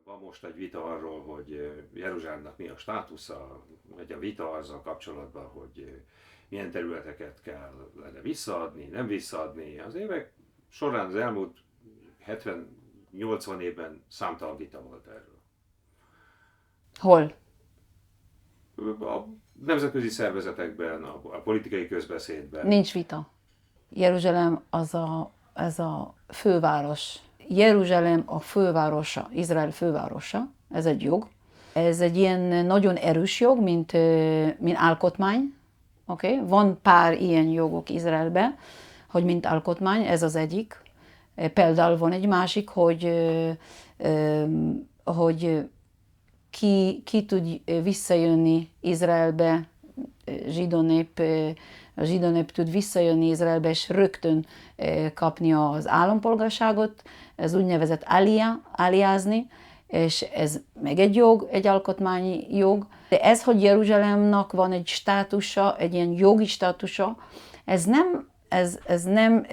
Van most egy vita arról, hogy Jeruzsálemnek mi a státusza, egy a vita azzal kapcsolatban, hogy milyen területeket kellene visszaadni, nem visszaadni. Az évek során az elmúlt 70-80 évben számtalan vita volt erről. Hol? A nemzetközi szervezetekben, a politikai közbeszédben. Nincs vita. Jeruzsálem az a főváros. Jeruzsálem a fővárosa, Izrael fővárosa, ez egy jog. Ez egy ilyen nagyon erős jog, mint alkotmány. Okay? Van pár ilyen jogok Izraelben, hogy mint alkotmány, ez az egyik. Például van egy másik, hogy ki tud visszajönni Izraelbe, a zsidó nép tud visszajönni Izraelbe, és rögtön kapni az állampolgárságot, ez úgynevezett aliázni, és ez meg egy jog, egy alkotmányi jog. De ez, hogy Jeruzsálemnak van egy státusa, egy ilyen jogi státusa, ez nem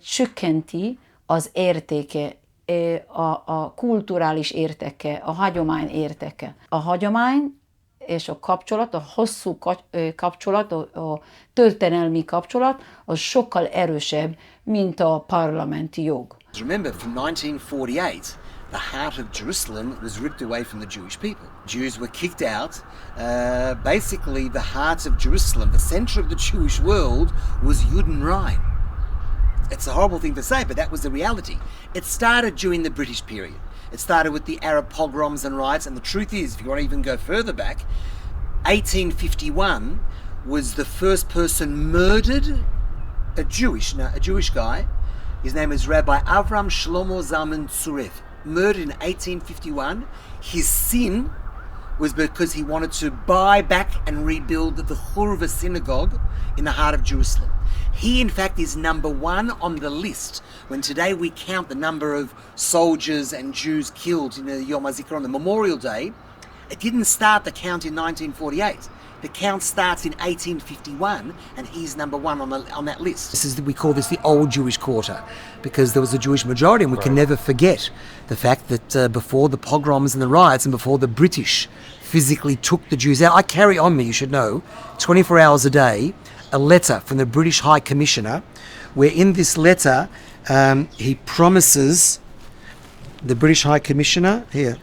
csökkenti az értéke, a kulturális értéke, a hagyomány értéke. A hagyomány és a kapcsolat, a hosszú kapcsolat, a történelmi kapcsolat, az sokkal erősebb, mint a parlamenti jog. Remember, from 1948, the heart of Jerusalem was ripped away from the Jewish people. Jews were kicked out. Basically, the heart of Jerusalem, the center of the Jewish world, was Yud and Rhein. It's a horrible thing to say, but that was the reality. It started during the British period. It started with the Arab pogroms and riots, and the truth is, if you want to even go further back, 1851 was the first person murdered, a Jewish guy. His name is Rabbi Avram Shlomo Zalman Tzurev, murdered in 1851. His sin was because he wanted to buy back and rebuild the Hurva synagogue in the heart of Jerusalem. He, in fact, is number one on the list when today we count the number of soldiers and Jews killed in the Yom HaZikaron, the Memorial Day. It didn't start the count in 1948. The count starts in 1851, and he's number one on that list. We call this the Old Jewish Quarter, because there was a Jewish majority, and we can never forget the fact that before the pogroms and the riots and before the British physically took the Jews out, I carry on me, you should know, 24 hours a day, a letter from the British High Commissioner, where in this letter he promises, the British High Commissioner, here,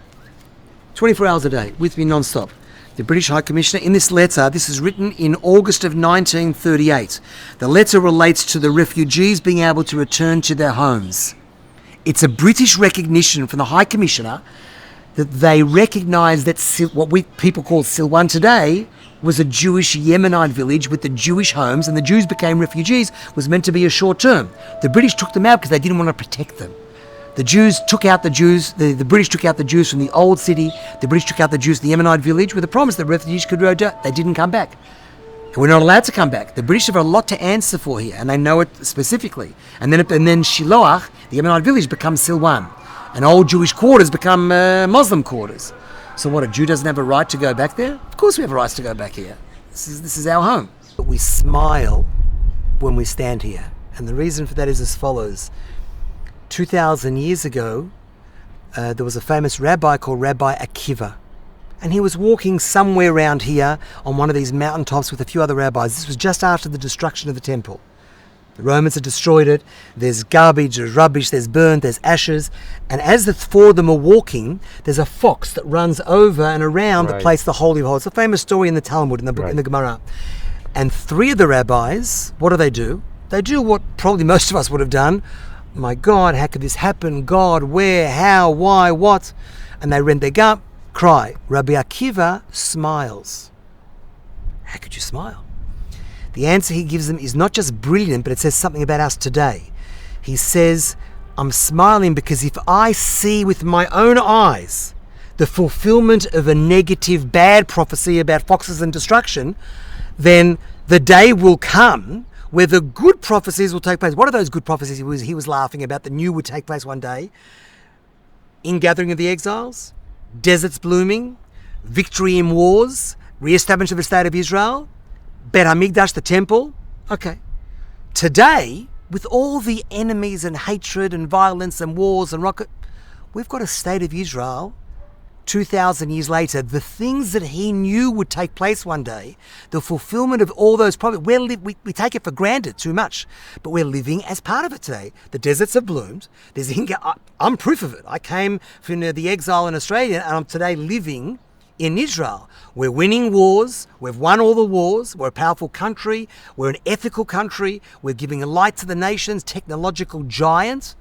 24 hours a day, with me non-stop. The British High Commissioner, in this letter, this is written in August of 1938. The letter relates to the refugees being able to return to their homes. It's a British recognition from the High Commissioner that they recognise that what people call Silwan today was a Jewish Yemenite village with the Jewish homes, and the Jews became refugees, was meant to be a short term. The British took them out because they didn't want to protect them. The Jews took out the Jews, the British took out the Jews from the old city, the British took out the Jews from the Yemenite village with the promise that refugees could go down. They didn't come back. And we're not allowed to come back. The British have a lot to answer for here, and they know it specifically. And then Shiloach, the Yemenite village, becomes Silwan. And old Jewish quarters become Muslim quarters. So what, a Jew doesn't have a right to go back there? Of course we have a right to go back here. This is our home. But we smile when we stand here. And the reason for that is as follows. 2,000 years ago, there was a famous rabbi called Rabbi Akiva. And he was walking somewhere around here on one of these mountaintops with a few other rabbis. This was just after the destruction of the temple. The Romans had destroyed it. There's garbage, there's rubbish, there's burnt, there's ashes. And as the four of them are walking, there's a fox that runs over and around the place, the Holy of Holies. It's a famous story in the Talmud, in the book, in the Gemara. And three of the rabbis, what do? They do what probably most of us would have done. My God, how could this happen? God, where, how, why, what? And they rend their gut, cry. Rabbi Akiva smiles. How could you smile? The answer he gives them is not just brilliant, but it says something about us today. He says, I'm smiling because if I see with my own eyes the fulfillment of a negative, bad prophecy about foxes and destruction, then the day will come where the good prophecies will take place. What are those good prophecies he was laughing about that knew would take place one day? Ingathering of the exiles, deserts blooming, victory in wars, re-establishment of the state of Israel, Bet HaMikdash, the temple. Okay. Today, with all the enemies and hatred and violence and wars and rocket, we've got a state of Israel 2,000 years later, the things that he knew would take place one day, the fulfillment of all those promises, we take it for granted too much, but we're living as part of it today. The deserts have bloomed. I'm proof of it. I came from the exile in Australia, and I'm today living in Israel. We're winning wars. We've won all the wars. We're a powerful country. We're an ethical country. We're giving a light to the nations, technological giant.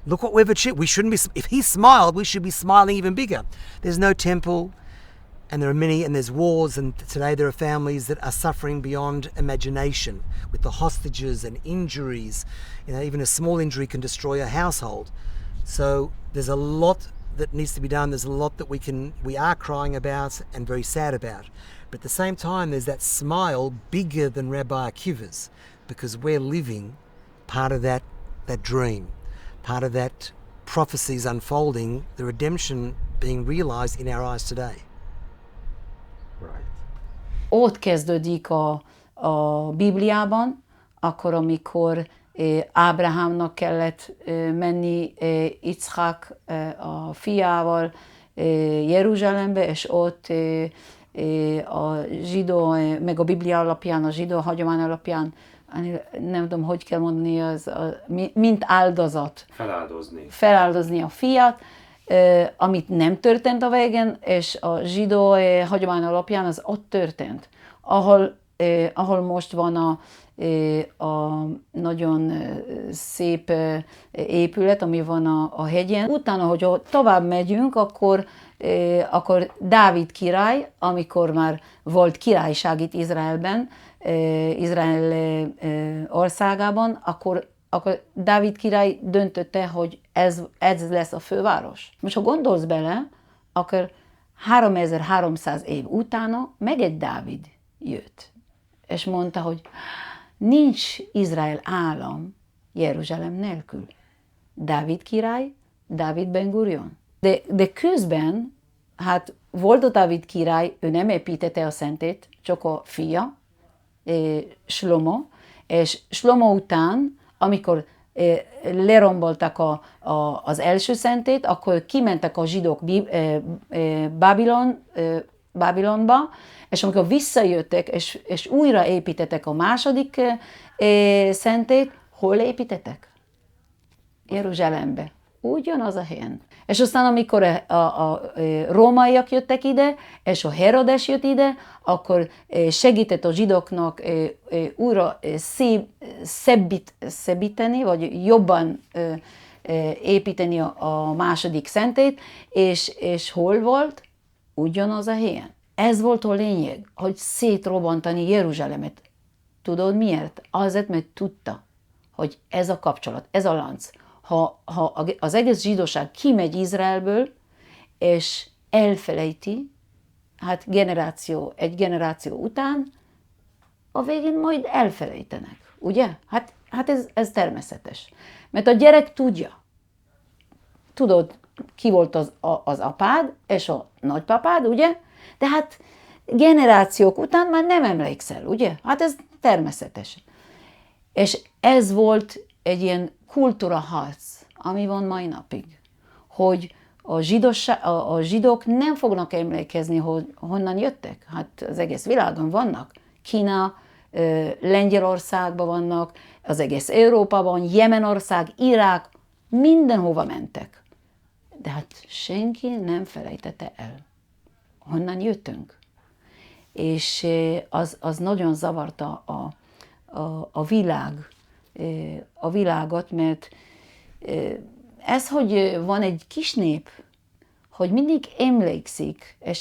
Look what we've achieved. We shouldn't be, if he smiled, we should be smiling even bigger. There's no temple, and there's wars, and today there are families that are suffering beyond imagination with the hostages and injuries. Even a small injury can destroy a household. So there's a lot that needs to be done. There's a lot that we are crying about and very sad about. But at the same time, there's that smile bigger than Rabbi Akiva's, because we're living part of that dream. Part of that prophecies unfolding, the redemption being realized in our eyes today. Right. Ott kezdődik a Bibliában, akkor, amikor Ábrahámnak kellett menni Iczhák a fiával Jeruzsálembe, és ott a zsidó, meg a Biblia alapján, a zsidó hagyomány alapján, nem tudom, hogy kell mondani, mint áldozat. Feláldozni a fiat, amit nem történt a végén, és a zsidó hagyomány alapján az ott történt. Ahol most van a nagyon szép épület, ami van a hegyen. Utána, hogy tovább megyünk, akkor Dávid király, amikor már volt királyság itt Izraelben, Izrael országában, akkor Dávid király döntötte, hogy ez lesz a főváros. Most ha gondolsz bele, akkor 3300 év utána meg egy Dávid jött, és mondta, hogy nincs Izrael állam Jeruzsálem nélkül. Dávid király, Dávid Ben Gurion. De közben, hát volt a Dávid király, ő nem építette a szentét, csak a fia, Shlomo, és Shlomo után, amikor leromboltak az első szentét, akkor kimentek a zsidók Babilonba, és amikor visszajöttek, és újra építettek a második szentét, hol építettek? Jeruzsálembe. Ugyanaz a helyen. És aztán, amikor a rómaiak jöttek ide, és a Herodes jött ide, akkor segített a zsidóknak újra szebbíteni, vagy jobban építeni a második szentét, és hol volt? Ugyanaz a helyen. Ez volt a lényeg, hogy szétrobbantani Jeruzsálemet. Tudod miért? Azért, mert tudta, hogy ez a kapcsolat, ez a lánc, ha az egész zsidóság kimegy Izraelből, és elfelejti, hát egy generáció után, a végén majd elfelejtenek, ugye? Hát ez természetes. Mert a gyerek tudja. Tudod, ki volt az apád és a nagypapád, ugye? De hát generációk után már nem emlékszel, ugye? Hát ez természetes. És ez volt egy ilyen kultúraharc, ami van mai napig, hogy a zsidók nem fognak emlékezni, hogy honnan jöttek. Hát az egész világon vannak. Kína, Lengyelországban vannak, az egész Európában, Jemenország, Irák, mindenhova mentek. De hát senki nem felejtette el, honnan jöttünk. És az nagyon zavarta a világot, mert ez, hogy van egy kis nép, hogy mindig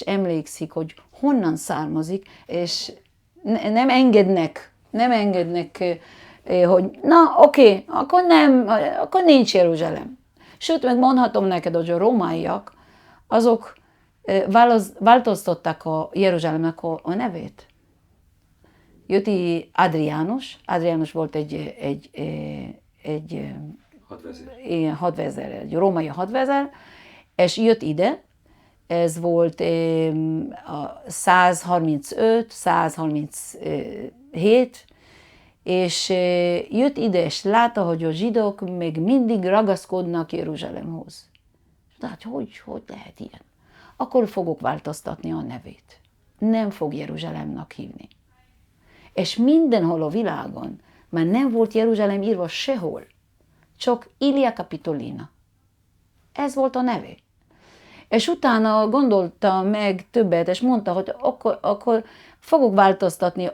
emlékszik, hogy honnan származik, és nem engednek, hogy na oké, akkor nincs Jeruzsálem. Sőt, meg mondhatom neked, hogy a rómaiak, azok változtatták a Jeruzsálemnek a nevét. Jött Adriánus volt egy hadvezér, egy római hadvezér, és jött ide, ez volt 135, 137, és jött ide, és látta, hogy a zsidók még mindig ragaszkodnak Jeruzsálemhoz. Tehát hogy lehet ilyen? akkor fogok változtatni a nevét. Nem fog Jeruzsálemnak hívni. És mindenhol a világon már nem volt Jeruzsálem írva sehol, csak Ilia Capitolina. Ez volt a neve. És utána gondolta meg többet, és mondta, hogy akkor fogok változtatni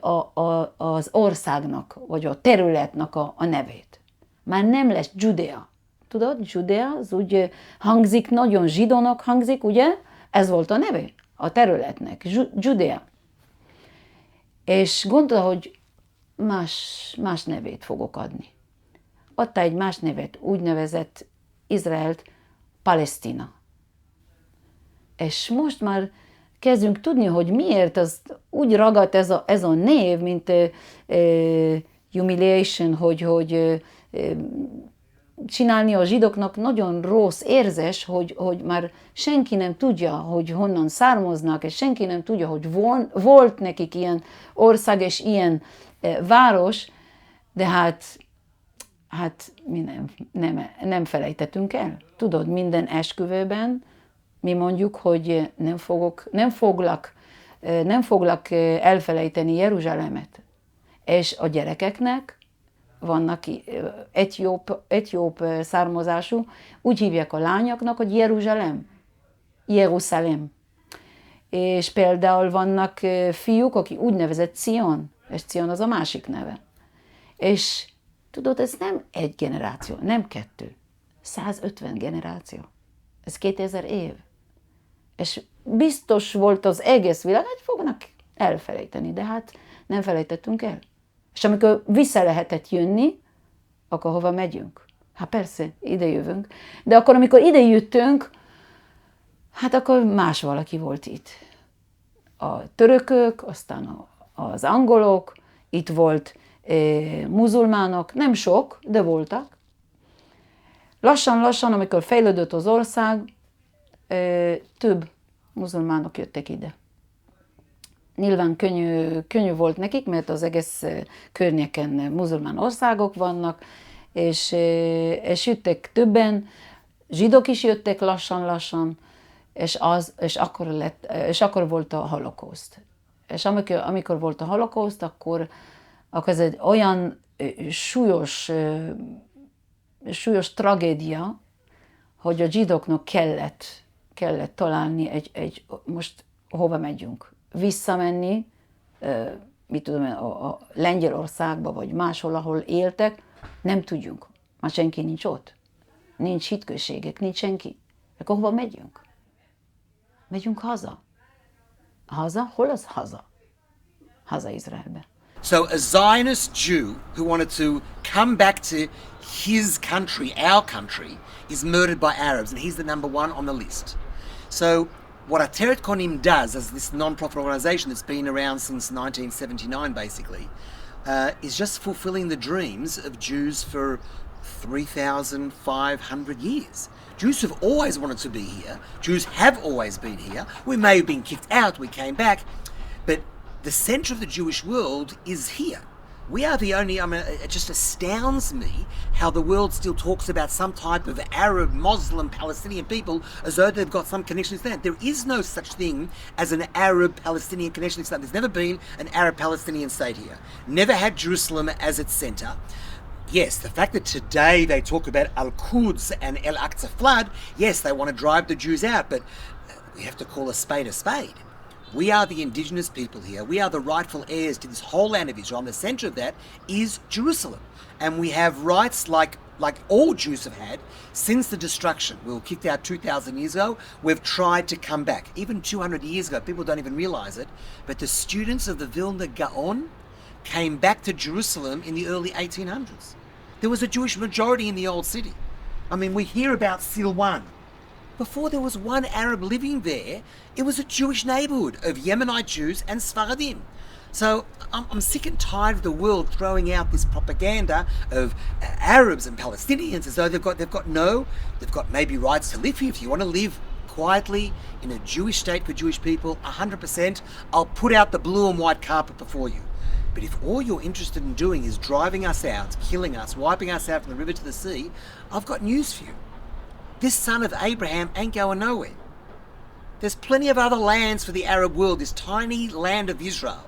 az országnak, vagy a területnek a nevét. Már nem lesz Judea. Tudod, Judea, az úgy hangzik, nagyon zsidónak hangzik, ugye? Ez volt a neve a területnek, Judea. És gondolta, hogy más nevét fogok adni. Adta egy más nevet, úgynevezett Izraelt Palesztina. És most már kezdünk tudni, hogy miért az úgy ragadt ez a név, mint humiliation, hogy csinálni a zsidóknak nagyon rossz érzés, hogy már senki nem tudja, hogy honnan származnak, és senki nem tudja, hogy volt nekik ilyen ország és ilyen város, de hát mi nem felejtettünk el. Tudod, minden esküvőben mi mondjuk, hogy nem foglak elfelejteni Jeruzsálemet. És a gyerekeknek vannak etióp származású, úgy hívják a lányoknak, hogy Jeruzsálem. És például vannak fiúk, akik úgynevezett Cion, és Cion az a másik neve. És tudod, ez nem egy generáció, nem 2, 150 generáció. Ez 2000 év. És biztos volt az egész világ, hogy fognak elfelejteni, de hát nem felejtettünk el. És amikor vissza lehetett jönni, akkor hova megyünk? Hát persze, ide jövünk. De akkor, amikor ide jöttünk, hát akkor más valaki volt itt. A törökök, aztán az angolok, itt volt muzulmánok, nem sok, de voltak. Lassan, amikor fejlődött az ország, több muzulmánok jöttek ide. Nyilván könnyű volt nekik, mert az egész környéken muzulmán országok vannak, és jöttek többen, zsidók is jöttek lassan, és akkor volt a holokauszt. És amikor volt a holokauszt, akkor ez egy olyan súlyos tragédia, hogy a zsidóknak kellett találni most hova megyünk. Visszamenni, mit tudom, a Lengyelországba, vagy máshol, ahol éltek, nem tudjunk. Már senki nincs ott. Nincs hitközségek, nincs senki. Akkor hova megyünk? Megyünk haza. Haza? Hol az haza? Haza Izraelbe. So a Zionist Jew who wanted to come back to his country, our country, is murdered by Arabs, and he's the number one on the list. So what Ateret Konim does, as this non-profit organisation that's been around since 1979 basically, is just fulfilling the dreams of Jews for 3,500 years. Jews have always wanted to be here. Jews have always been here. We may have been kicked out, we came back, but the centre of the Jewish world is here. We are the only, it just astounds me how the world still talks about some type of Arab, Muslim, Palestinian people as though they've got some connection to Islam. There is no such thing as an Arab-Palestinian connection to Islam. There's never been an Arab-Palestinian state here. Never had Jerusalem as its centre. Yes, the fact that today they talk about Al-Quds and Al-Aqsa flood, yes, they want to drive the Jews out, but we have to call a spade a spade. We are the indigenous people here. We are the rightful heirs to this whole land of Israel. And the centre of that is Jerusalem. And we have rights like all Jews have had since the destruction. We were kicked out 2,000 years ago. We've tried to come back. Even 200 years ago, people don't even realise it, but the students of the Vilna Gaon came back to Jerusalem in the early 1800s. There was a Jewish majority in the old city. I mean, we hear about Silwan. Before there was one Arab living there, it was a Jewish neighbourhood of Yemenite Jews and Sfaradim. So I'm sick and tired of the world throwing out this propaganda of Arabs and Palestinians as though they've got maybe rights to live here. If you want to live quietly in a Jewish state for Jewish people, 100%, I'll put out the blue and white carpet before you. But if all you're interested in doing is driving us out, killing us, wiping us out from the river to the sea, I've got news for you. This son of Abraham ain't going nowhere. There's plenty of other lands for the Arab world. This tiny land of Israel,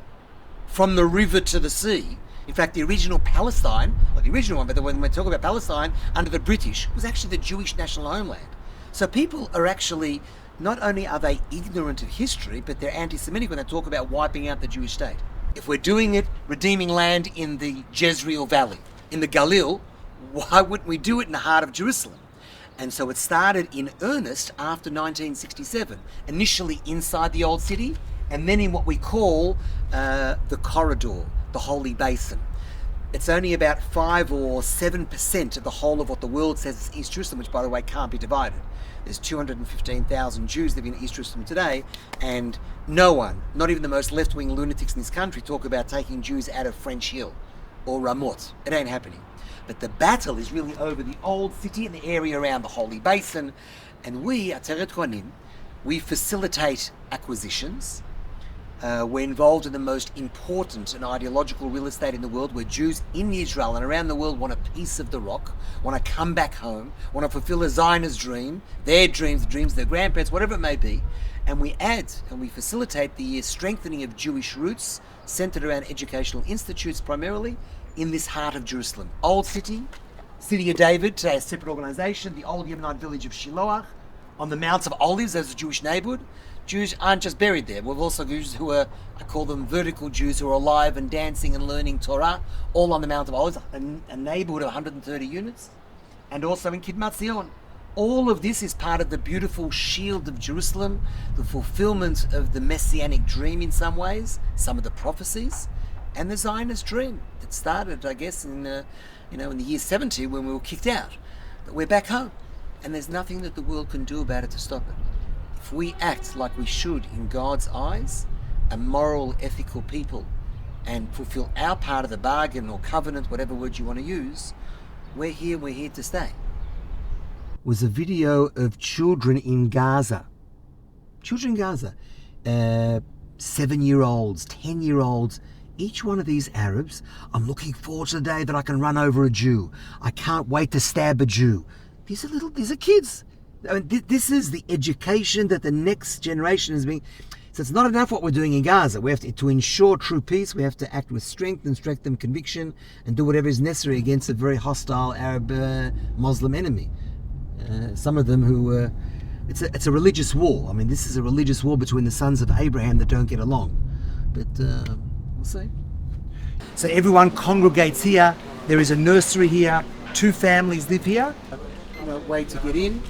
from the river to the sea. In fact, the original Palestine, not the original one, but when we talk about Palestine, under the British, was actually the Jewish national homeland. So people are actually, not only are they ignorant of history, but they're anti-Semitic when they talk about wiping out the Jewish state. If we're doing it, redeeming land in the Jezreel Valley, in the Galil, why wouldn't we do it in the heart of Jerusalem? And so it started in earnest after 1967, initially inside the old city, and then in what we call the corridor, the Holy Basin. It's only about 5 or 7% of the whole of what the world says is East Jerusalem, which, by the way, can't be divided. There's 215,000 Jews living in East Jerusalem today, and no one, not even the most left-wing lunatics in this country, talk about taking Jews out of French Hill or Ramot. It ain't happening. But the battle is really over the old city and the area around the Holy Basin, and we, Ateret Kohanim, we facilitate acquisitions. We're involved in the most important and ideological real estate in the world, where Jews in Israel and around the world want a piece of the rock, want to come back home, want to fulfill a Zionist dream, their dreams, the dreams of their grandparents, whatever it may be. And we add and we facilitate the strengthening of Jewish roots, centered around educational institutes primarily, in this heart of Jerusalem. Old city, City of David, today a separate organization, the old Yemenite village of Shiloach, on the Mounts of Olives, there's a Jewish neighborhood. Jews aren't just buried there. We've also Jews who are, I call them vertical Jews, who are alive and dancing and learning Torah, all on the Mount of Olives, a neighborhood of 130 units, and also in Kidmat Zion. All of this is part of the beautiful shield of Jerusalem, the fulfillment of the Messianic dream in some ways, some of the prophecies, and the Zionist dream that started, I guess, in the year 70 when we were kicked out. But we're back home, and there's nothing that the world can do about it to stop it. If we act like we should in God's eyes, a moral, ethical people, and fulfill our part of the bargain or covenant, whatever word you want to use, we're here to stay. Was a video of children in Gaza. Children in Gaza. 7-year-olds, 10-year-olds. Each one of these Arabs, I'm looking forward to the day that I can run over a Jew. I can't wait to stab a Jew. These are kids. I mean, this is the education that the next generation is being. So it's not enough what we're doing in Gaza. We have to ensure true peace. We have to act with strength and strengthen conviction and do whatever is necessary against a very hostile Arab Muslim enemy. Some of them who, it's a religious war. I mean, this is a religious war between the sons of Abraham that don't get along. But we'll see. So everyone congregates here. There is a nursery here. 2 families live here. Way to get in.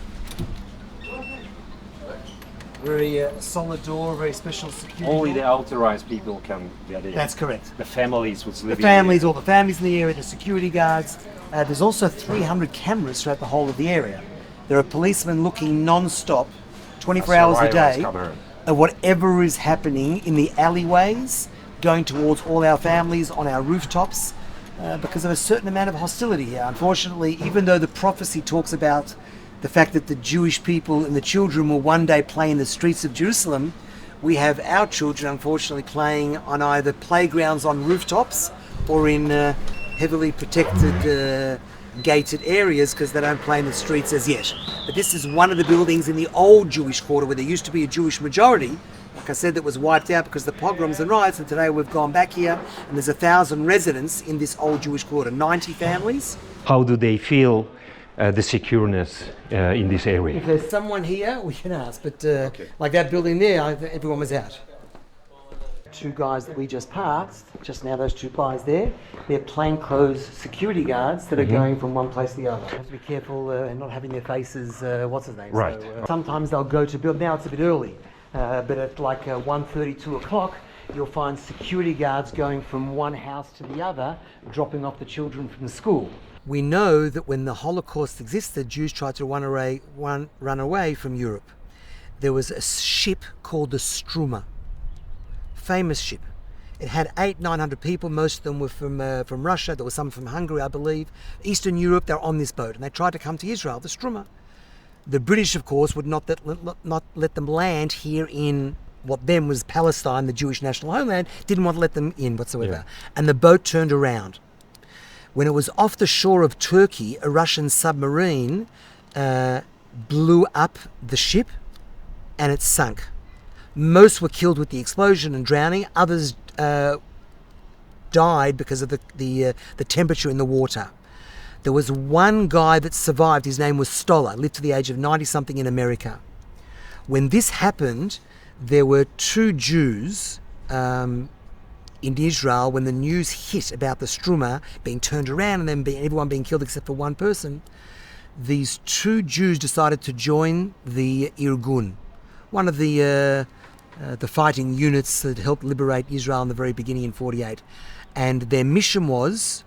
Very solid door, very special security. Only the authorized people can get in. That's correct. The families was living All the families in the area, the security guards. There's also 300 cameras throughout the whole of the area. There are policemen looking non-stop, 24 hours a day, at whatever is happening in the alleyways, going towards all our families, on our rooftops, because of a certain amount of hostility here. Unfortunately, even though the prophecy talks about the fact that the Jewish people and the children will one day play in the streets of Jerusalem, we have our children unfortunately playing on either playgrounds on rooftops or in heavily protected gated areas because they don't play in the streets as yet. But this is one of the buildings in the old Jewish quarter where there used to be a Jewish majority, like I said, that was wiped out because of the pogroms and riots, and today we've gone back here and there's 1,000 residents in this old Jewish quarter, 90 families. How do they feel the secureness in this area? If there's someone here, we can ask, but like that building there, everyone was out. 2 guys that we just passed, just now those 2 guys there, they're plainclothes security guards that are going from one place to the other. Have to be careful and not having their faces, what's his name? Right. So, sometimes they'll go to build, now it's a bit early, but at like 1:30, 2 o'clock, you'll find security guards going from one house to the other, dropping off the children from school. We know that when the Holocaust existed, Jews tried to run away from Europe. There was a ship called the Struma, famous ship. It had 800-900 people. Most of them were from Russia. There were some from Hungary, I believe. Eastern Europe, they were on this boat, and they tried to come to Israel, the Struma. The British, of course, would not let them land here in what then was Palestine, the Jewish national homeland, didn't want to let them in whatsoever. Yeah. And the boat turned around. When it was off the shore of Turkey, a Russian submarine blew up the ship and it sunk. Most were killed with the explosion and drowning. Others died because of the temperature in the water. There was one guy that survived. His name was Stoller, lived to the age of 90-something in America. When this happened, there were 2 Jews in Israel. When the news hit about the Struma being turned around and then everyone being killed except for one person, these 2 Jews decided to join the Irgun, one of the fighting units that helped liberate Israel in the very beginning in 48. And their mission was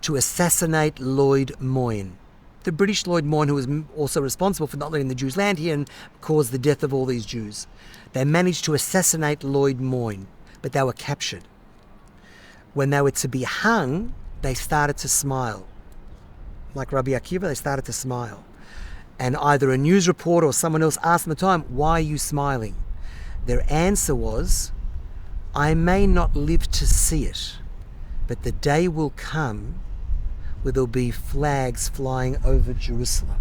to assassinate Lloyd Moyne, the British Lloyd Moyne, who was also responsible for not letting the Jews land here and caused the death of all these Jews. They managed to assassinate Lloyd Moyne, but they were captured. When they were to be hung, they started to smile. Like Rabbi Akiva, they started to smile. And either a news reporter or someone else asked them at the time, "Why are you smiling?" Their answer was, "I may not live to see it, but the day will come where there'll be flags flying over Jerusalem."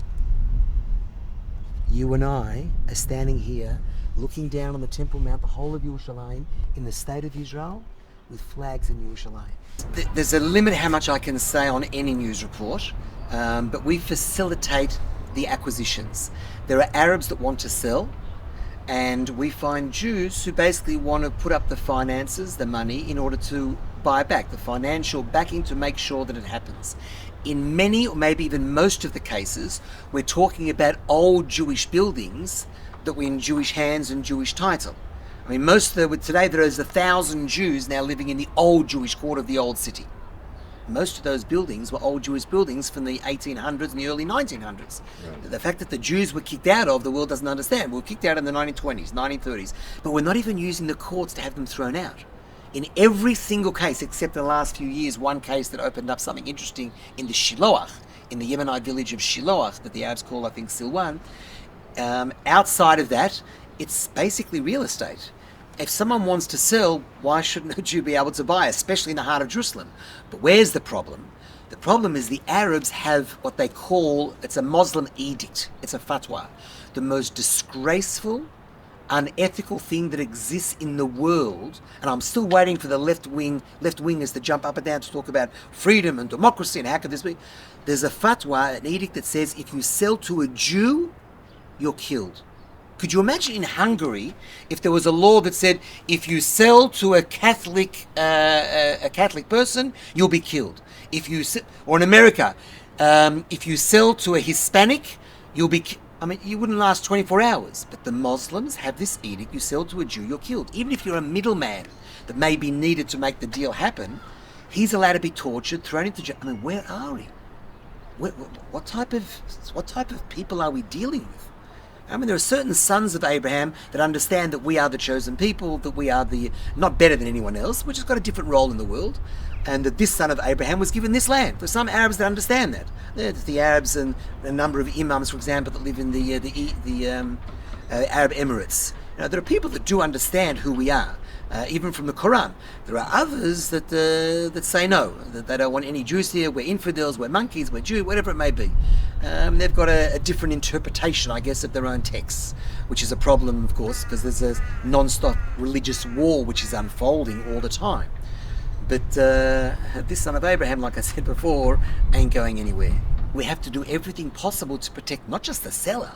You and I are standing here looking down on the Temple Mount, the whole of Yerushalayim, in the state of Israel, with flags in Yerushalayim. There's a limit how much I can say on any news report, but we facilitate the acquisitions. There are Arabs that want to sell, and we find Jews who basically want to put up the finances, the money, in order to buy back, the financial backing to make sure that it happens. In many, or maybe even most of the cases, we're talking about old Jewish buildings that were in Jewish hands and Jewish title. I mean, today there is 1,000 Jews now living in the old Jewish quarter of the old city. Most of those buildings were old Jewish buildings from the 1800s and the early 1900s. Right. The fact that the Jews were kicked out of, the world doesn't understand. We were kicked out in the 1920s, 1930s, but we're not even using the courts to have them thrown out. In every single case, except in the last few years, one case that opened up something interesting in the Shiloach, in the Yemenite village of Shiloach, that the Arabs call, I think, Silwan. Outside of that, it's basically real estate. If someone wants to sell, why shouldn't a Jew be able to buy, especially in the heart of Jerusalem? But where's the problem? The problem is the Arabs have what they call, it's a Muslim edict, it's a fatwa, the most disgraceful, unethical thing that exists in the world, and I'm still waiting for the left-wingers to jump up and down to talk about freedom and democracy and how could this be. There's a fatwa, an edict that says if you sell to a Jew, you're killed. Could you imagine in Hungary if there was a law that said if you sell to a Catholic person, you'll be killed? Or in America, if you sell to a Hispanic, you'll be. You wouldn't last 24 hours. But the Muslims have this edict: you sell to a Jew, you're killed. Even if you're a middleman that may be needed to make the deal happen, he's allowed to be tortured, thrown into jail. Where are we? What type of people are we dealing with? There are certain sons of Abraham that understand that we are the chosen people, that we are not better than anyone else, which has got a different role in the world, and that this son of Abraham was given this land. There's some Arabs that understand that. There's the Arabs and a number of imams, for example, that live in the Arab Emirates. There are people that do understand who we are, even from the Quran. There are others that say no, that they don't want any Jews here, we're infidels, we're monkeys, we're Jew, whatever it may be. They've got a different interpretation, I guess, of their own texts, which is a problem, of course, because there's a non-stop religious war which is unfolding all the time. But this son of Abraham, like I said before, ain't going anywhere. We have to do everything possible to protect not just the seller,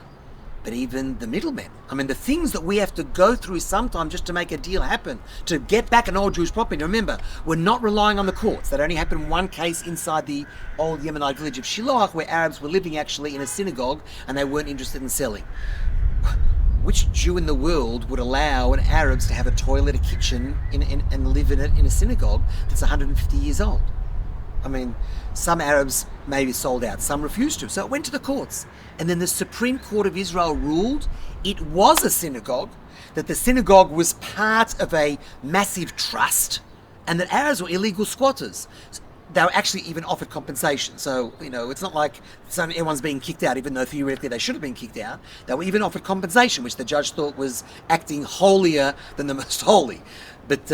but even the middlemen. The things that we have to go through sometimes just to make a deal happen, to get back an old Jewish property. Remember, we're not relying on the courts. That only happened in one case inside the old Yemenite village of Shiloach, where Arabs were living actually in a synagogue and they weren't interested in selling. Which Jew in the world would allow an Arabs to have a toilet, a kitchen, and live in it in a synagogue that's 150 years old? Some Arabs maybe sold out, some refused to. So it went to the courts. And then the Supreme Court of Israel ruled it was a synagogue, that the synagogue was part of a massive trust, and that Arabs were illegal squatters. They were actually even offered compensation. So, it's not like everyone's being kicked out, even though theoretically they should have been kicked out. They were even offered compensation, which the judge thought was acting holier than the most holy. But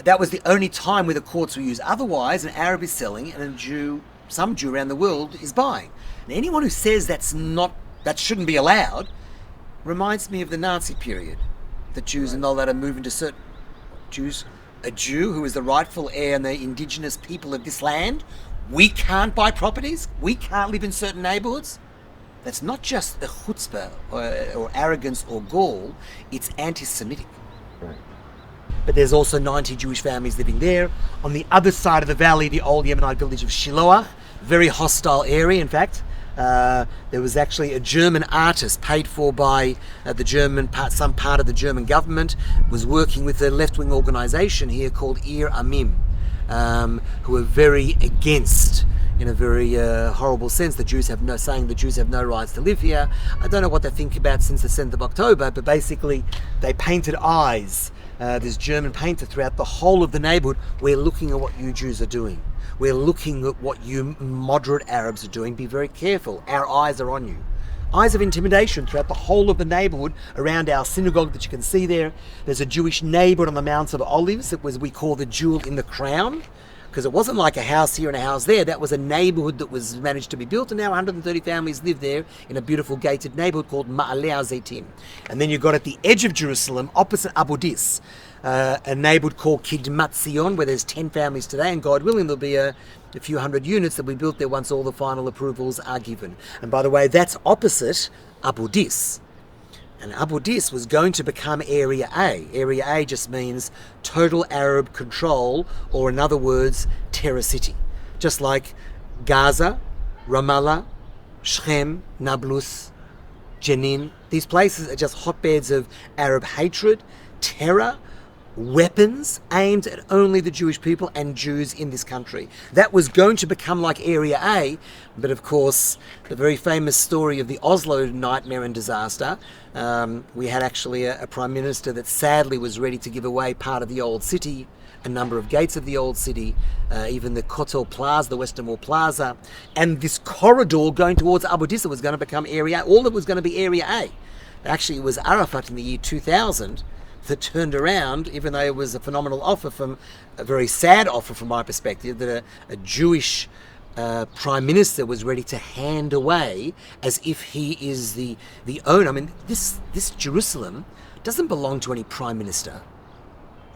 that was the only time where the courts were used. Otherwise, an Arab is selling and some Jew around the world is buying. And anyone who says that shouldn't be allowed reminds me of the Nazi period. that Jews are not allowed to move into certain Jews. A Jew who is the rightful heir and the indigenous people of this land, we can't buy properties, we can't live in certain neighbourhoods. That's not just a chutzpah or arrogance or gall, it's anti-Semitic. Right. But there's also 90 Jewish families living there. On the other side of the valley, the old Yemenite village of Shiloah, very hostile area, in fact. There was actually a German artist paid for by some part of the German government, was working with a left-wing organisation here called Ir Amim, who are very against, in a very horrible sense, saying the Jews have no rights to live here. I don't know what they think about since the 7th of October, but basically they painted eyes. This German painter throughout the whole of the neighbourhood. We're looking at what you Jews are doing. We're looking at what you moderate Arabs are doing. Be very careful. Our eyes are on you. Eyes of intimidation throughout the whole of the neighbourhood around our synagogue that you can see there. There's a Jewish neighbourhood on the Mount of Olives that we call the jewel in the crown, because it wasn't like a house here and a house there. That was a neighbourhood that was managed to be built, and now 130 families live there in a beautiful gated neighbourhood called Ma'aleh HaZeitim. And then you've got at the edge of Jerusalem, opposite Abu Dis, a neighbourhood called Kidmat Zion, where there's 10 families today, and God willing there'll be a few hundred units that will be built there once all the final approvals are given. And by the way, that's opposite Abu Dis. And Abu Dis was going to become Area A. Area A just means total Arab control, or in other words, terror city. Just like Gaza, Ramallah, Shechem, Nablus, Jenin. These places are just hotbeds of Arab hatred, terror, weapons aimed at only the Jewish people and Jews in this country. That was going to become like Area A, but of course, the very famous story of the Oslo nightmare and disaster, we had actually a Prime Minister that sadly was ready to give away part of the old city, a number of gates of the old city, even the Kotel Plaza, the Western Wall Plaza, and this corridor going towards Abu Dissa was going to become Area A. All that was going to be Area A. Actually, it was Arafat in the year 2000 that turned around, even though it was a phenomenal offer, a very sad offer from my perspective, that a Jewish Prime Minister was ready to hand away as if he is the owner. I mean, this Jerusalem doesn't belong to any Prime Minister.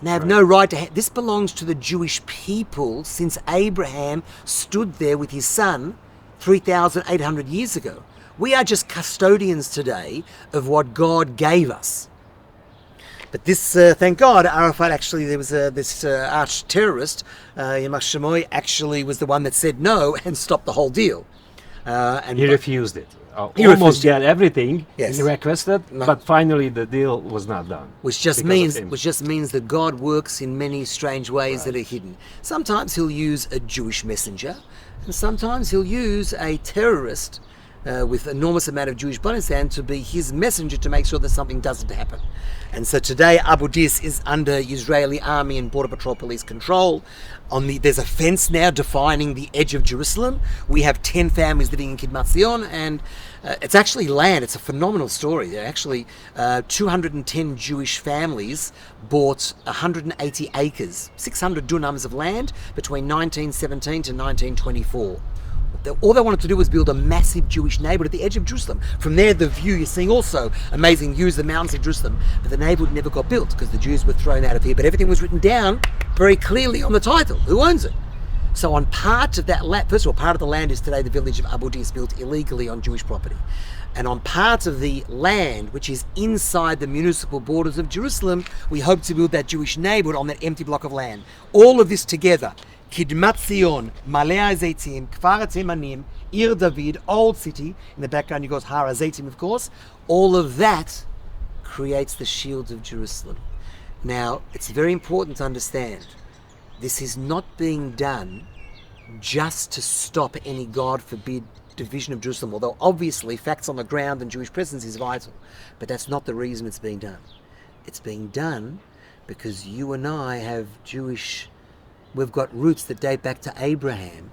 They have no right to this belongs to the Jewish people since Abraham stood there with his son 3,800 years ago. We are just custodians today of what God gave us. But this, thank God, Arafat actually, there was this arch-terrorist, Yamach Shemoy, actually was the one that said no and stopped the whole deal. And he refused it. He Almost refused got everything Yes. he requested, but finally the deal was not done. Which just because of him. means that God works in many strange ways that are hidden. Sometimes he'll use a Jewish messenger, and sometimes he'll use a terrorist with enormous amount of Jewish blood in his hand to be his messenger to make sure that something doesn't happen. And so today Abu Dis is under Israeli army and border patrol police control. There's a fence now defining the edge of Jerusalem. We have 10 families living in Kidmat Zion, and it's actually land. It's a phenomenal story. There actually 210 Jewish families bought 180 acres, 600 dunams of land between 1917 to 1924. All they wanted to do was build a massive Jewish neighborhood at the edge of Jerusalem. From there, the view, you're seeing also amazing views of the mountains of Jerusalem. But the neighborhood never got built because the Jews were thrown out of here. But everything was written down very clearly on the title. Who owns it? So on part of that land, first of all, part of the land is today the village of Abu Dis, built illegally on Jewish property. And on part of the land, which is inside the municipal borders of Jerusalem, we hope to build that Jewish neighborhood on that empty block of land. All of this together, Kidmat Zion, Ma'aleh HaZeitim, Kfar HaTemanim, Ir David, Old City, in the background you got Har HaZeitim, of course, all of that creates the shield of Jerusalem. Now, it's very important to understand, this is not being done just to stop any, God forbid, division of Jerusalem, although obviously facts on the ground and Jewish presence is vital, but that's not the reason it's being done. It's being done because you and I have we've got roots that date back to Abraham,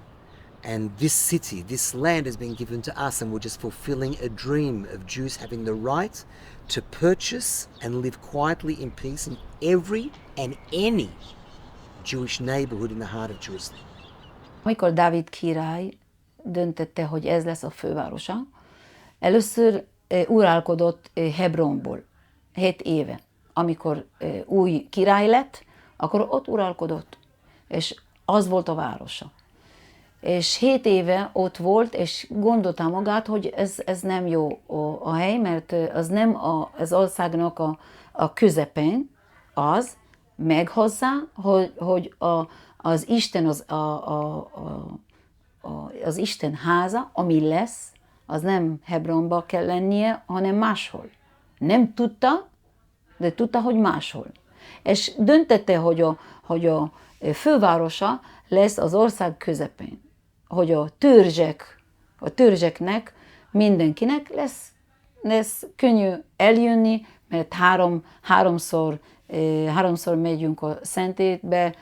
and this city, this land has been given to us, and we're just fulfilling a dream of Jews having the right to purchase and live quietly in peace in every and any Jewish neighborhood in the heart of Jerusalem. Amikor Dávid király döntette, hogy ez lesz a fővárosa, először uralkodott Hebronból 7 éve. amikor új király lett, akkor ott uralkodott, és az volt a városa. És 7 éve ott volt, és gondolta magát, hogy ez nem jó a hely, mert az nem az országnak a közepén az, meg hozzá, hogy az Isten, az Isten háza, ami lesz, az nem Hebronba kell lennie, hanem máshol. Nem tudta, de tudta, hogy máshol. És döntette, hogy a fővárosa lesz az ország közepén. Hogy a törzseknek, mindenkinek lesz könnyű eljönni, mert háromszor megyünk a szentétbe,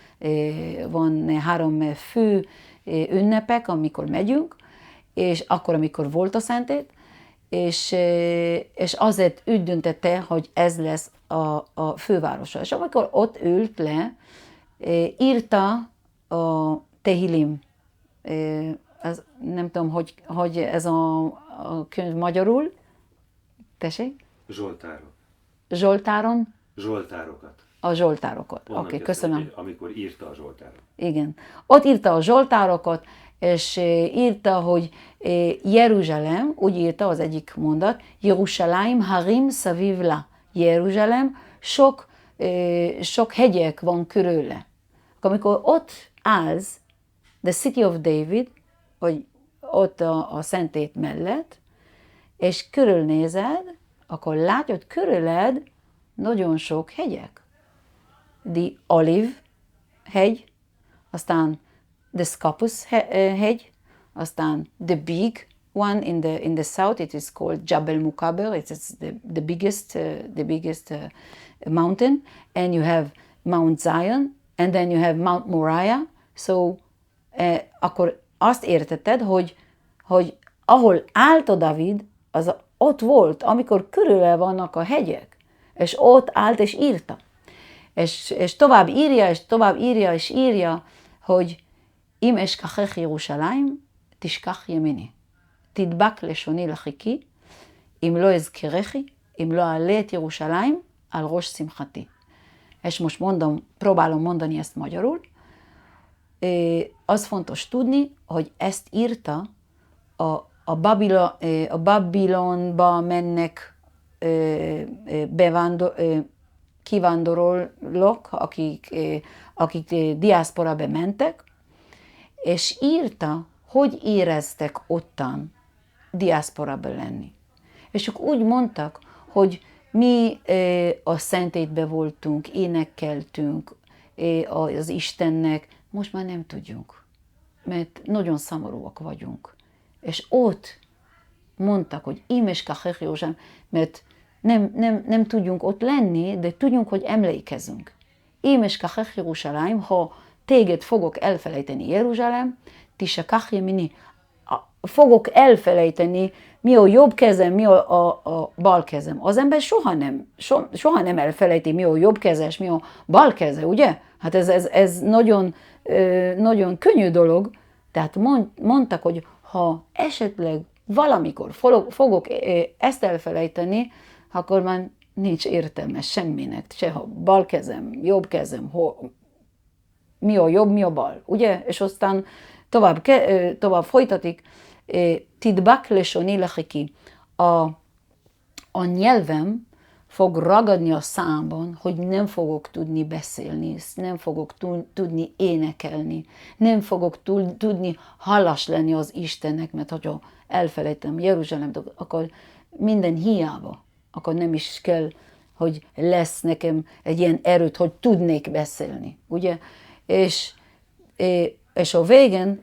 van 3 fő ünnepek, amikor megyünk, és akkor, amikor volt a szentét, és azért úgy döntette, hogy ez lesz a fővárosa. És amikor ott ült le, írta a Tehilim, nem tudom, hogy ez a könyv magyarul. Tessék? Zsoltárok. Zsoltáron? Zsoltárokat. A zsoltárokat. Oké, köszönöm. Amikor írta a zsoltárokat. Igen. Ott írta a zsoltárokat, és írta, hogy Jeruzsálem, úgy írta az egyik mondat, Jerushalayim harim saviv la. Jeruzsálem, sok hegyek van körüle. Amikor ott állsz, the city of David, hogy ott a szentét mellett, és körülnézed, akkor látod körüled nagyon sok hegyek. The Olive hegy, aztán the Scopus hegy, aztán the big one in the south, it is called Jabal Mukaber, it's the biggest mountain, and you have Mount Zion, and then you have Mount Moriah, so akkor azt értetted, hogy ahol állt a David, az ott volt, amikor körül vannak a hegyek, és ott állt és írta. És tovább írja, és írja, hogy Im eshkachech Yerushalayim, tishkach yemini. Tidbak leshoni lachiki, im lo ezkerechi, im lo a'ale et Yerushalayim, al rosh simchati. És most próbálom mondani ezt magyarul. Az fontos tudni, hogy ezt írta a Babilonba mennek kivándorolók, akik diaszporába mentek, és írta, hogy éreztek ottan diaszporába lenni. És ők úgy mondtak, hogy mi a szentétbe voltunk, énekeltünk az Istennek, most már nem tudjunk, mert nagyon szomorúak vagyunk. És ott mondtak, hogy Imes Kachech József, mert nem tudjunk ott lenni, de tudjunk, hogy emlékezünk. Imes Kachech Jeruzsálem, ha téged fogok elfelejteni Jeruzsálem, Tishakach Yemini, fogok elfelejteni, mi a jobb kezem, mi a bal kezem. Az ember soha nem elfelejti, mi a jobb kezes, mi a bal keze, ugye? Hát ez nagyon, nagyon könnyű dolog. Tehát mondtak, hogy ha esetleg valamikor fogok ezt elfelejteni, akkor már nincs értelme semminek, se ha bal kezem, jobb kezem, mi a jobb, mi a bal, ugye? És aztán tovább folytatik, tidbak leshoni lachiki. A nyelvem fog ragadni a számban, hogy nem fogok tudni beszélni, nem fogok tudni énekelni, nem fogok tudni hallas lenni az Istennek, mert ha elfelejtem Jeruzsálemet, akkor minden hiába, akkor nem is kell, hogy lesz nekem egy ilyen erőt, hogy tudnék beszélni, ugye? És a végén,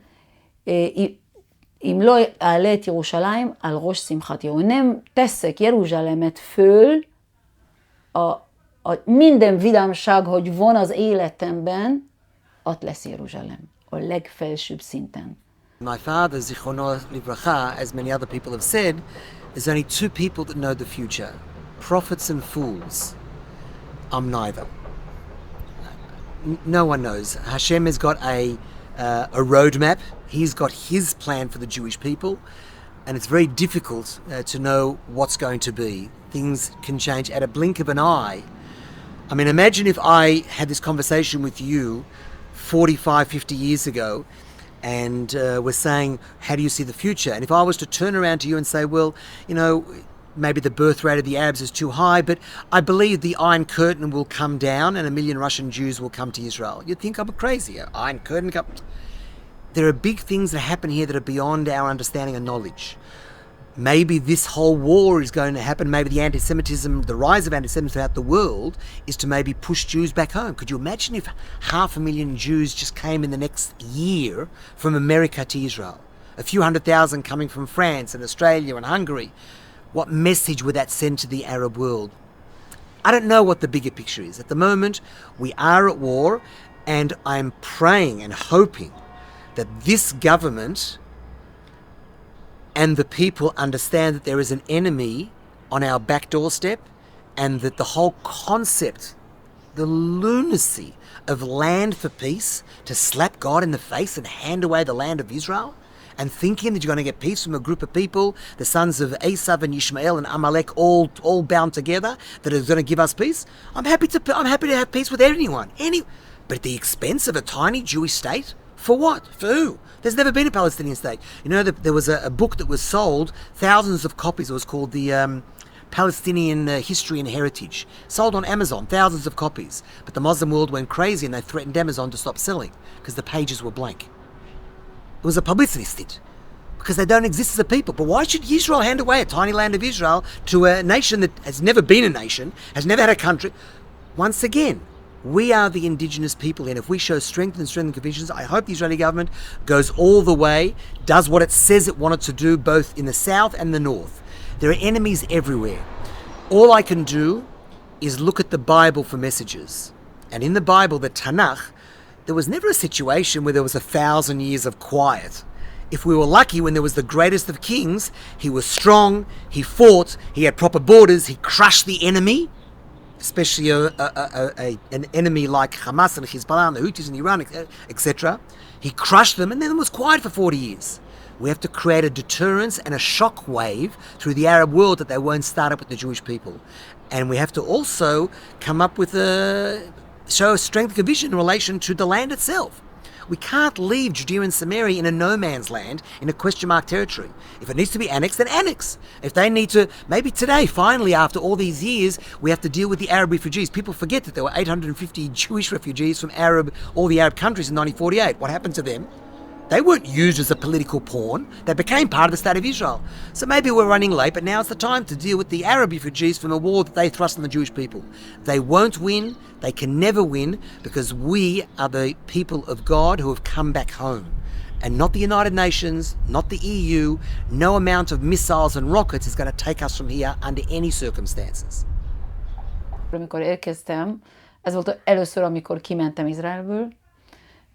im lo a'ale et Yerushalayim al rosh simchati, nem teszek Jeruzsálemet föl, a minden vidámság, hogy van az életemben, ott lesz Jeruzsálem, a legfelsőbb szinten. My father, Zichrono Livracha, as many other people have said, there's only 2 people that know the future, prophets and fools. I'm neither. No one knows. Hashem has got a roadmap. He's got his plan for the Jewish people, and it's very difficult to know what's going to be. Things can change at a blink of an eye. I mean, imagine if I had this conversation with you 45, 50 years ago and we're saying, how do you see the future? And if I was to turn around to you and say, well, you know, maybe the birth rate of the Arabs is too high, but I believe the Iron Curtain will come down and 1 million Russian Jews will come to Israel. You'd think I'm crazy. Iron Curtain come. There are big things that happen here that are beyond our understanding and knowledge. Maybe this whole war is going to happen. Maybe the anti-Semitism, the rise of anti-Semitism throughout the world is to maybe push Jews back home. Could you imagine if 500,000 Jews just came in the next year from America to Israel? A few 100,000 coming from France and Australia and Hungary. What message would that send to the Arab world? I don't know what the bigger picture is. At the moment, we are at war, and I'm praying and hoping that this government and the people understand that there is an enemy on our back doorstep, and that the whole concept, the lunacy of land for peace, to slap God in the face and hand away the land of Israel, and thinking that you're going to get peace from a group of people, the sons of Esav and Ishmael and Amalek, all bound together, that are going to give us peace. I'm happy to have peace with anyone, but at the expense of a tiny Jewish state. For what? For who? There's never been a Palestinian state. You know, there was a book that was sold, thousands of copies. It was called the Palestinian History and Heritage. Sold on Amazon, thousands of copies. But the Muslim world went crazy and they threatened Amazon to stop selling because the pages were blank. It was a publicity stunt because they don't exist as a people. But why should Israel hand away a tiny land of Israel to a nation that has never been a nation, has never had a country? Once again, we are the indigenous people, and if we show strength and convictions, I hope the Israeli government goes all the way, does what it says it wanted to do, both in the south and the north. There are enemies everywhere. All I can do is look at the Bible for messages. And in the Bible, the Tanakh, there was never a situation where there was 1,000 years of quiet. If we were lucky, when there was the greatest of kings, he was strong, he fought, he had proper borders, he crushed the enemy, especially an enemy like Hamas and Hezbollah and the Houthis in Iran, etc. He crushed them and then it was quiet for 40 years. We have to create a deterrence and a shock wave through the Arab world that they won't start up with the Jewish people. And we have to also come up with show a strength of vision in relation to the land itself. We can't leave Judea and Samaria in a no man's land, in a question mark territory. If it needs to be annexed, then annex. If they need to, maybe today, finally, after all these years, we have to deal with the Arab refugees. People forget that there were 850 Jewish refugees from all the Arab countries in 1948. What happened to them? They weren't used as a political pawn. They became part of the State of Israel. So maybe we're running late, but now it's the time to deal with the Arab refugees from a war that they thrust on the Jewish people. They won't win. They can never win, because we are the people of God who have come back home. And not the United Nations, not the EU. No amount of missiles and rockets is going to take us from here under any circumstances. Amikor érkeztem, ez volt először, amikor kimentem Izraelből,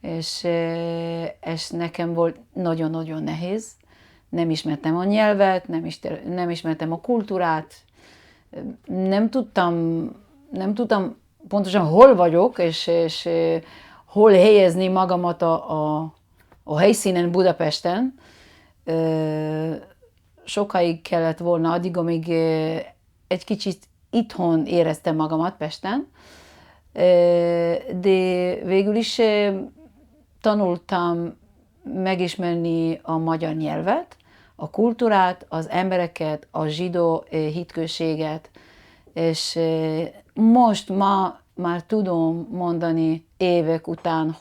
és nekem volt nagyon-nagyon nehéz. Nem ismertem a nyelvet, nem ismertem a kultúrát, nem tudtam pontosan hol vagyok, és hol helyezni magamat a helyszínen Budapesten. Sokáig kellett volna addig, amíg egy kicsit itthon éreztem magamat Pesten, de végül is tanultam megismerni a magyar nyelvet, a kultúrát, az embereket, a zsidó hitközséget, és most már tudom mondani évek után,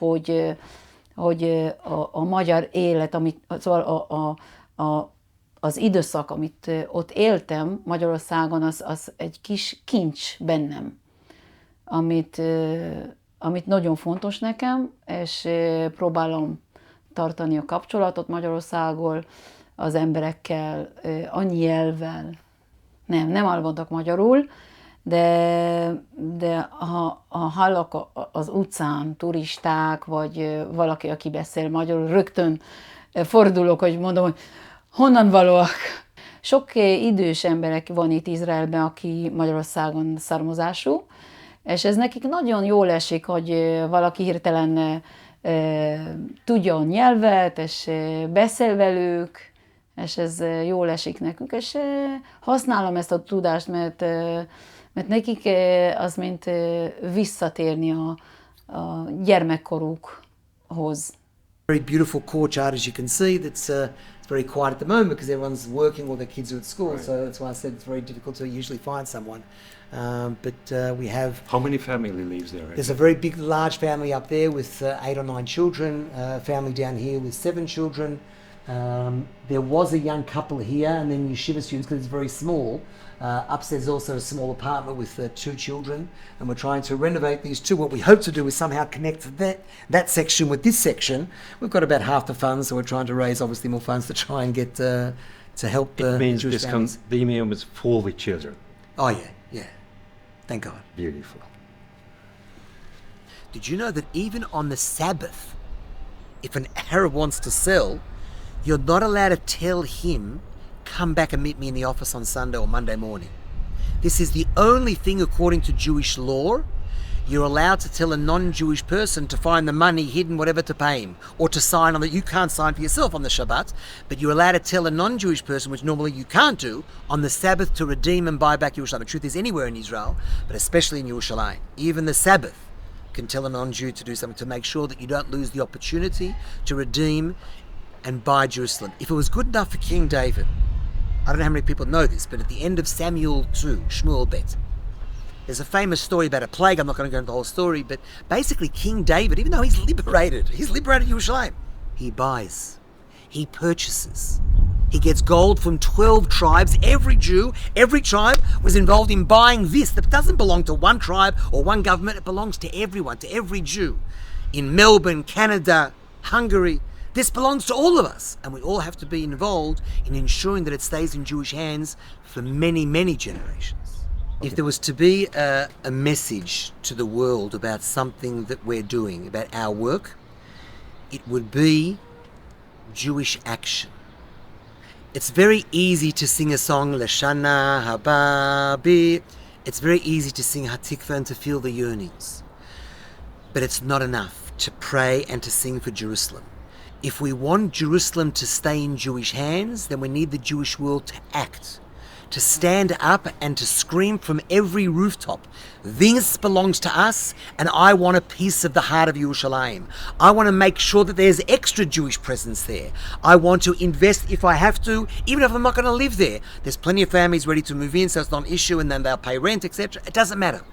hogy a magyar élet, szóval az időszak, amit ott éltem Magyarországon, az egy kis kincs bennem, amit nagyon fontos nekem, és próbálom tartani a kapcsolatot Magyarországgal, az emberekkel, a nyelvvel. Nem elmondok magyarul, de ha hallok az utcán turisták, vagy valaki, aki beszél magyarul, rögtön fordulok, hogy mondom, hogy honnan valóak. Sok idős emberek van itt Izraelben, aki Magyarországon származású, és ez nekik nagyon jól esik, hogy valaki hirtelen tudja a nyelvet, és beszél velük, és ez jól esik nekünk, és használom ezt a tudást, Mert nekik az, mint visszatérni a gyermekkorukhoz. Very beautiful courtyard, as you can see. It's very quiet at the moment because everyone's working or their kids are at school. Right. So that's why I said it's very difficult to usually find someone. But we have. How many family lives there? There's a very big, large family up there with 8 or 9 children. Family down here with 7 children. There was a young couple here, and then yeshiva students because it's very small. Upstairs also a small apartment with 2 children, and we're trying to renovate these 2. What we hope to do is somehow connect that section with this section. We've got about half the funds, so we're trying to raise obviously more funds to try and get to help the It means Jewish this families. condominium is full with children. Oh yeah. Thank God. Beautiful. Did you know that even on the Sabbath, if an Arab wants to sell, you're not allowed to tell him, come back and meet me in the office on Sunday or Monday morning. This is the only thing according to Jewish law. You're allowed to tell a non-Jewish person to find the money hidden, whatever, to pay him, or to sign on that. You can't sign for yourself on the Shabbat, but you're allowed to tell a non-Jewish person, which normally you can't do, on the Sabbath to redeem and buy back Yerushalayim. The truth is anywhere in Israel, but especially in Yerushalayim. Even the Sabbath can tell a non-Jew to do something to make sure that you don't lose the opportunity to redeem and buy Jerusalem. If it was good enough for King David, I don't know how many people know this, but at the end of Samuel 2, Shmuel Bet, there's a famous story about a plague. I'm not going to go into the whole story, but basically King David, even though he's liberated Yerushalayim, he buys, he purchases, he gets gold from 12 tribes. Every Jew, every tribe was involved in buying this that doesn't belong to one tribe or one government. It belongs to everyone, to every Jew. In Melbourne, Canada, Hungary, this belongs to all of us, and we all have to be involved in ensuring that it stays in Jewish hands for many, many generations. If there was to be a message to the world about something that we're doing, about our work, it would be Jewish action. It's very easy to sing a song, Lashana Haba Bi. It's very easy to sing Hatikva and to feel the yearnings. But it's not enough to pray and to sing for Jerusalem. If we want Jerusalem to stay in Jewish hands, then we need the Jewish world to act, to stand up and to scream from every rooftop, this belongs to us, and I want a piece of the heart of Yerushalayim. I want to make sure that there's extra Jewish presence there. I want to invest if I have to, even if I'm not going to live there. There's plenty of families ready to move in, so it's not an issue, and then they'll pay rent, etc. It doesn't matter.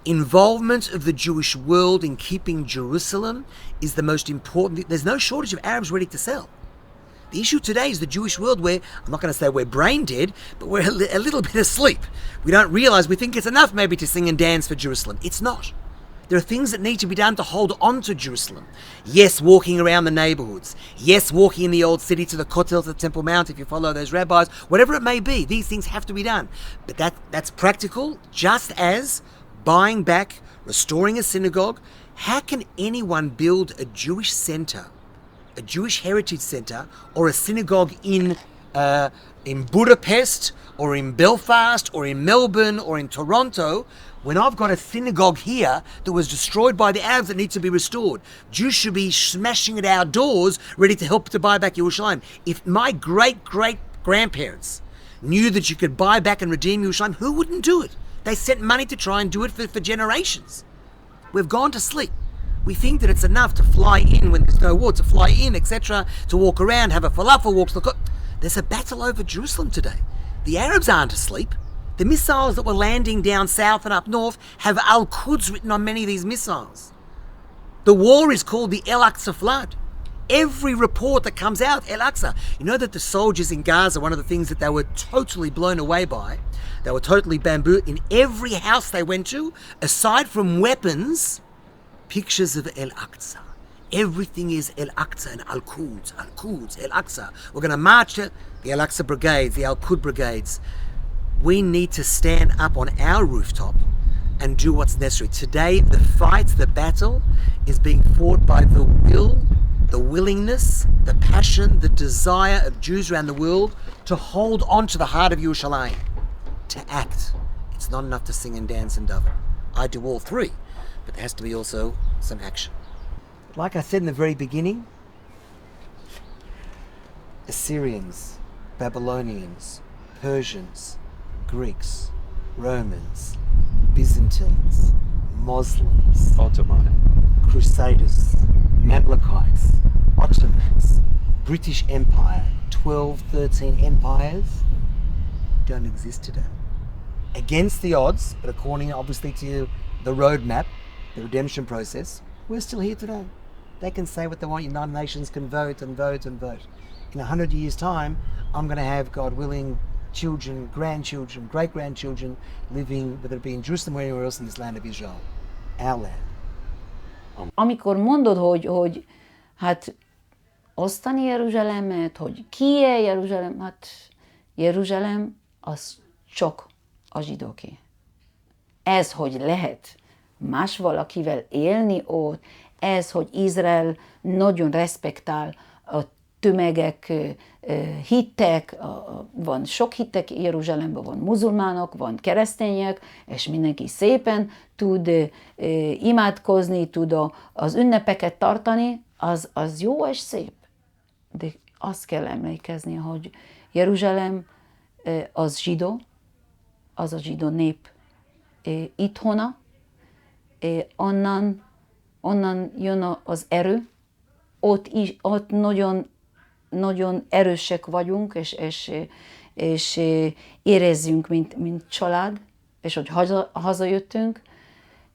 Involvement of the Jewish world in keeping Jerusalem is the most important. There's no shortage of Arabs ready to sell. The issue today is the Jewish world where, I'm not going to say we're brain dead, but we're a little bit asleep. We don't realize, we think it's enough maybe to sing and dance for Jerusalem. It's not. There are things that need to be done to hold on to Jerusalem. Yes, walking around the neighborhoods. Yes, walking in the old city to the Kotel, to the Temple Mount, if you follow those rabbis. Whatever it may be, these things have to be done. But that's practical, just as buying back, restoring a synagogue. How can anyone build a Jewish center, a Jewish heritage center, or a synagogue in Budapest, or in Belfast, or in Melbourne, or in Toronto, when I've got a synagogue here that was destroyed by the Arabs that needs to be restored? Jews should be smashing at our doors, ready to help to buy back Yerushalayim. If my great-great-grandparents knew that you could buy back and redeem Yerushalayim, who wouldn't do it? They sent money to try and do it for generations. We've gone to sleep. We think that it's enough to fly in when there's no war, to fly in, etc., to walk around, have a falafel walk. There's a battle over Jerusalem today. The Arabs aren't asleep. The missiles that were landing down south and up north have Al-Quds written on many of these missiles. The war is called the El-Aqsa flood. Every report that comes out, El-Aqsa. You know that the soldiers in Gaza, one of the things that they were totally blown away by, they were totally bambooed. In every house they went to, aside from weapons, pictures of El-Aqsa. Everything is El-Aqsa and Al-Quds, El-Aqsa. We're going to march to the El-Aqsa brigades, the Al-Qud brigades. We need to stand up on our rooftop and do what's necessary. Today, the fight, the battle, is being fought by the will, the willingness, the passion, the desire of Jews around the world to hold on to the heart of Yerushalayim, to act. It's not enough to sing and dance and daven. I do all three, but there has to be also some action. Like I said in the very beginning, Assyrians, Babylonians, Persians, Greeks, Romans, Byzantines, Muslims, Ottoman. Crusaders, Mamlukites, Ottomans, British Empire, 12, 13 empires don't exist today. Against the odds, but according obviously to the roadmap, the redemption process, we're still here today. They can say what they want, United Nations can vote and vote and vote. In 100 years' time, I'm going to have, God willing, children, grandchildren, great-grandchildren living, whether it be in Jerusalem or anywhere else in this land of Israel, our land. Amikor mondod, hogy hát osztani Jeruzsálemet, hogy kié Jeruzsálem, hát Jeruzsálem az csak a zsidóké. Ez, hogy lehet más valakivel élni ott, ez, hogy Izrael nagyon respektál a tömegek, hittek, van sok hittek Jeruzsálemben, van muzulmánok, van keresztények, és mindenki szépen tud imádkozni, tud az ünnepeket tartani, az jó és szép. De azt kell emlékezni, hogy Jeruzsálem az zsidó, az a zsidó nép itthona, onnan jön az erő, ott nagyon erősek vagyunk, és érezzünk, mint család, és hogy hazajöttünk,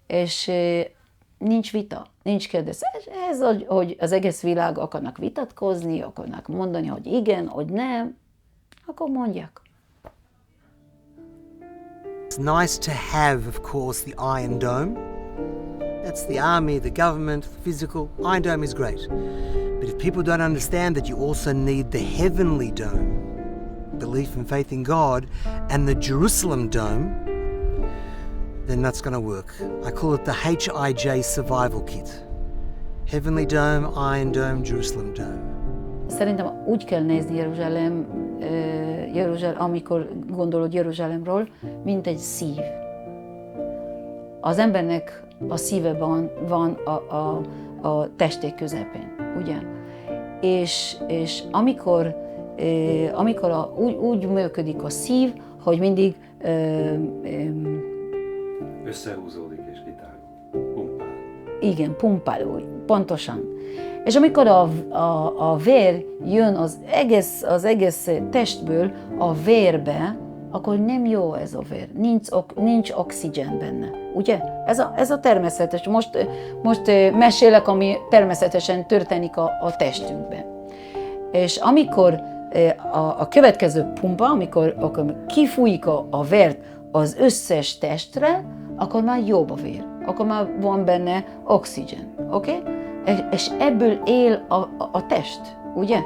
és nincs vita, nincs kérdés. Ez, hogy az egész világ akarnak vitatkozni, akarnak mondani, hogy igen, hogy nem, akkor mondják. It's nice to have, of course, the Iron Dome. That's the army, the government, the physical. Iron Dome is great. But if people don't understand that you also need the heavenly dome, belief and faith in God, and the Jerusalem dome, then that's going to work. I call it the HIJ survival kit. Heavenly dome, Iron Dome, Jerusalem dome. Szerintem úgy kell nézni Jeruzsálem, amikor gondolod Jeruzsálemről, mint egy szív. Az embernek a szíveben van a testék közepén, ugye? És amikor úgy működik a szív, hogy mindig Összehúzódik és kitágul. Pumpál. igen, pumpál, pontosan. És amikor a vér jön az egész testből a vérbe, akkor nem jó ez a vér, nincs oxigén benne, ugye? Ez a természetes. Most mesélek, ami természetesen történik a testünkben. És amikor a következő pumpa, amikor kifújik a vért az összes testre, akkor már jobb a vér, akkor már van benne oxigén, oké? És ebből él a test, ugye?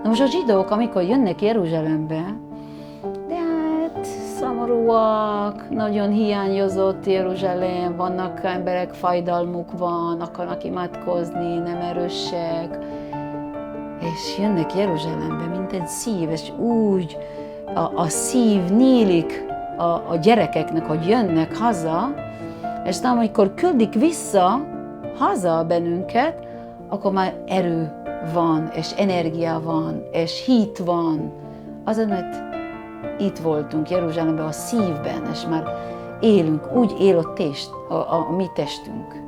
Na most a zsidók, amikor jönnek Jeruzsálembe, de hát szomorúak, nagyon hiányozott Jeruzsálem, vannak emberek, fájdalmuk van, akarnak imádkozni, nem erősek, és jönnek Jeruzsálembe, mint egy szív, és úgy a szív nyílik a gyerekeknek, hogy jönnek haza, és nem, amikor küldik vissza haza bennünket, akkor már erő van, és energia van, és hit van. Azért, mert itt voltunk Jeruzsálemben a szívben, és már élünk, úgy él a mi testünk.